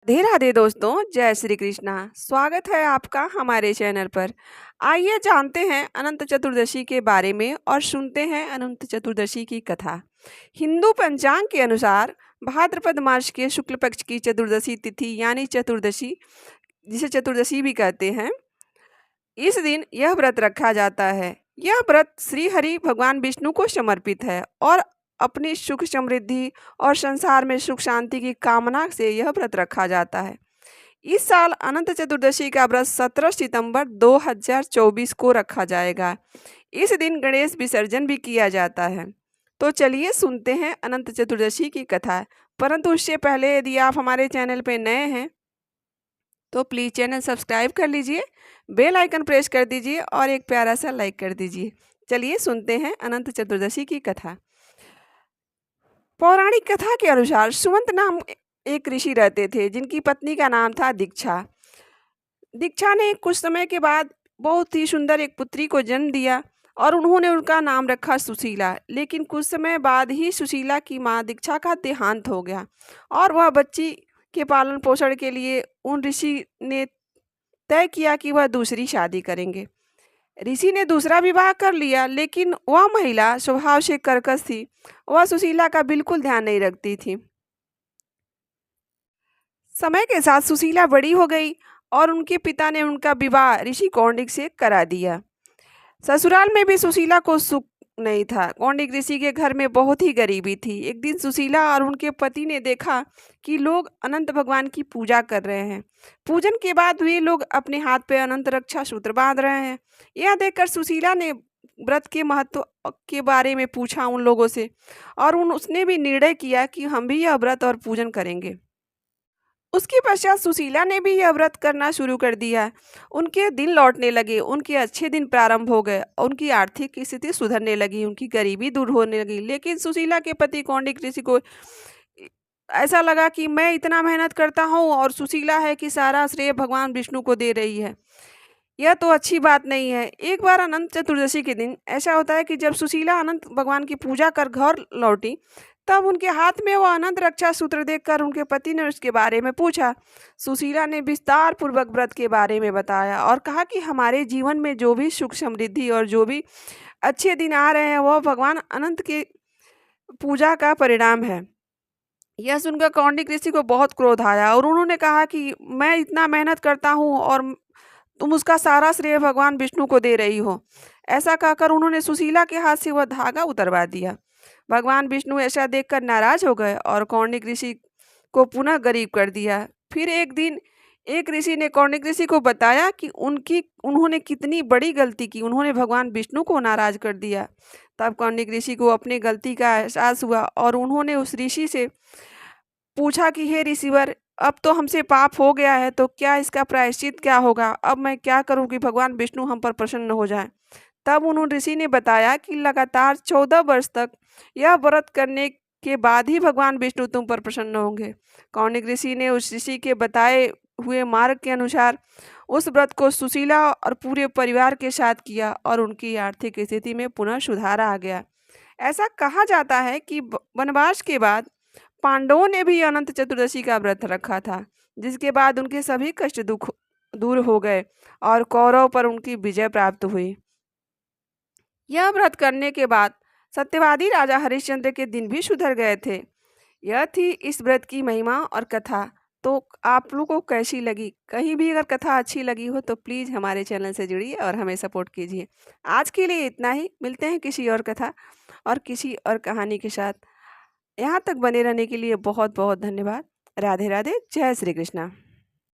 राधे राधे दोस्तों, जय श्री कृष्णा। स्वागत है आपका हमारे चैनल पर। आइए जानते हैं अनंत चतुर्दशी के बारे में और सुनते हैं अनंत चतुर्दशी की कथा। हिंदू पंचांग के अनुसार भाद्रपद मास के शुक्ल पक्ष की चतुर्दशी तिथि यानी चतुर्दशी, जिसे चतुर्दशी भी कहते हैं, इस दिन यह व्रत रखा जाता है। यह व्रत श्री हरि भगवान विष्णु को समर्पित है और अपनी सुख समृद्धि और संसार में सुख शांति की कामना से यह व्रत रखा जाता है। इस साल अनंत चतुर्दशी का व्रत 17 सितंबर 2024 को रखा जाएगा। इस दिन गणेश विसर्जन भी किया जाता है। तो चलिए सुनते हैं अनंत चतुर्दशी की कथा। परंतु उससे पहले यदि आप हमारे चैनल पर नए हैं तो प्लीज़ चैनल सब्सक्राइब कर लीजिए, बेल आइकन प्रेस कर दीजिए और एक प्यारा सा लाइक कर दीजिए। चलिए सुनते हैं अनंत चतुर्दशी की कथा। पौराणिक कथा के अनुसार सुमंत नाम एक ऋषि रहते थे, जिनकी पत्नी का नाम था दीक्षा। दीक्षा ने कुछ समय के बाद बहुत ही सुंदर एक पुत्री को जन्म दिया और उन्होंने उनका नाम रखा सुशीला। लेकिन कुछ समय बाद ही सुशीला की माँ दीक्षा का देहांत हो गया और वह बच्ची के पालन पोषण के लिए उन ऋषि ने तय किया कि वह दूसरी शादी करेंगे। ऋषि ने दूसरा विवाह कर लिया, लेकिन वह महिला स्वभाव से कर्कश थी। वह सुशीला का बिल्कुल ध्यान नहीं रखती थी। समय के साथ सुशीला बड़ी हो गई और उनके पिता ने उनका विवाह ऋषि कौंडिक से करा दिया। ससुराल में भी सुशीला को सुख नहीं था। कौंडिक ऋषि के घर में बहुत ही गरीबी थी। एक दिन सुशीला और उनके पति ने देखा कि लोग अनंत भगवान की पूजा कर रहे हैं। पूजन के बाद वे लोग अपने हाथ पे अनंत रक्षा सूत्र बांध रहे हैं। यह देखकर सुशीला ने व्रत के महत्व के बारे में पूछा उन लोगों से और उसने भी निर्णय किया कि हम भी यह व्रत और पूजन करेंगे। उसके पश्चात सुशीला ने भी यह व्रत करना शुरू कर दिया। उनके दिन लौटने लगे, उनके अच्छे दिन प्रारंभ हो गए, उनकी आर्थिक स्थिति सुधरने लगी, उनकी गरीबी दूर होने लगी। लेकिन सुशीला के पति कौंडिक ऋषि को ऐसा लगा कि मैं इतना मेहनत करता हूँ और सुशीला है कि सारा श्रेय भगवान विष्णु को दे रही है, यह तो अच्छी बात नहीं है। एक बार अनंत चतुर्दशी के दिन ऐसा होता है कि जब सुशीला अनंत भगवान की पूजा कर घर लौटी, तब उनके हाथ में वो अनंत रक्षा सूत्र देखकर उनके पति ने उसके बारे में पूछा। सुशीला ने विस्तार पूर्वक व्रत के बारे में बताया और कहा कि हमारे जीवन में जो भी सुख समृद्धि और जो भी अच्छे दिन आ रहे हैं वह भगवान अनंत के पूजा का परिणाम है। यह सुनकर कौंडिक ऋषि को बहुत क्रोध आया और उन्होंने कहा कि मैं इतना मेहनत करता हूँ और तुम उसका सारा श्रेय भगवान विष्णु को दे रही हो। ऐसा कहकर उन्होंने सुशीला के हाथ से वह धागा उतरवा दिया। भगवान विष्णु ऐसा देखकर नाराज हो गए और कौंडिक ऋषि को पुनः गरीब कर दिया। फिर एक दिन एक ऋषि ने कौंडिक ऋषि को बताया कि उन्होंने कितनी बड़ी गलती की, उन्होंने भगवान विष्णु को नाराज कर दिया। तब कौंडिक ऋषि को अपनी गलती का एहसास हुआ और उन्होंने उस ऋषि से पूछा कि हे ऋषिवर, अब तो हमसे पाप हो गया है, तो क्या इसका प्रायश्चित क्या होगा? अब मैं क्या करूं कि भगवान विष्णु हम पर प्रसन्न हो जाएं? तब उन्होंने ऋषि ने बताया कि लगातार 14 वर्ष तक यह व्रत करने के बाद ही भगवान विष्णु तुम पर प्रसन्न होंगे। कौंडिक ऋषि ने उस ऋषि के बताए हुए मार्ग के अनुसार उस व्रत को सुशीला और पूरे परिवार के साथ किया और उनकी आर्थिक स्थिति में पुनः सुधार आ गया। ऐसा कहा जाता है कि वनवास के बाद पांडवों ने भी अनंत चतुर्दशी का व्रत रखा था, जिसके बाद उनके सभी कष्ट दुख दूर हो गए और कौरव पर उनकी विजय प्राप्त हुई। यह व्रत करने के बाद सत्यवादी राजा हरिश्चंद्र के दिन भी सुधर गए थे। यह थी इस व्रत की महिमा और कथा। तो आप लोगों को कैसी लगी? कहीं भी अगर कथा अच्छी लगी हो तो प्लीज़ हमारे चैनल से जुड़िए और हमें सपोर्ट कीजिए। आज के लिए इतना ही, मिलते हैं किसी और कथा और किसी और कहानी के साथ। यहाँ तक बने रहने के लिए बहुत बहुत धन्यवाद। राधे राधे, जय श्री कृष्णा।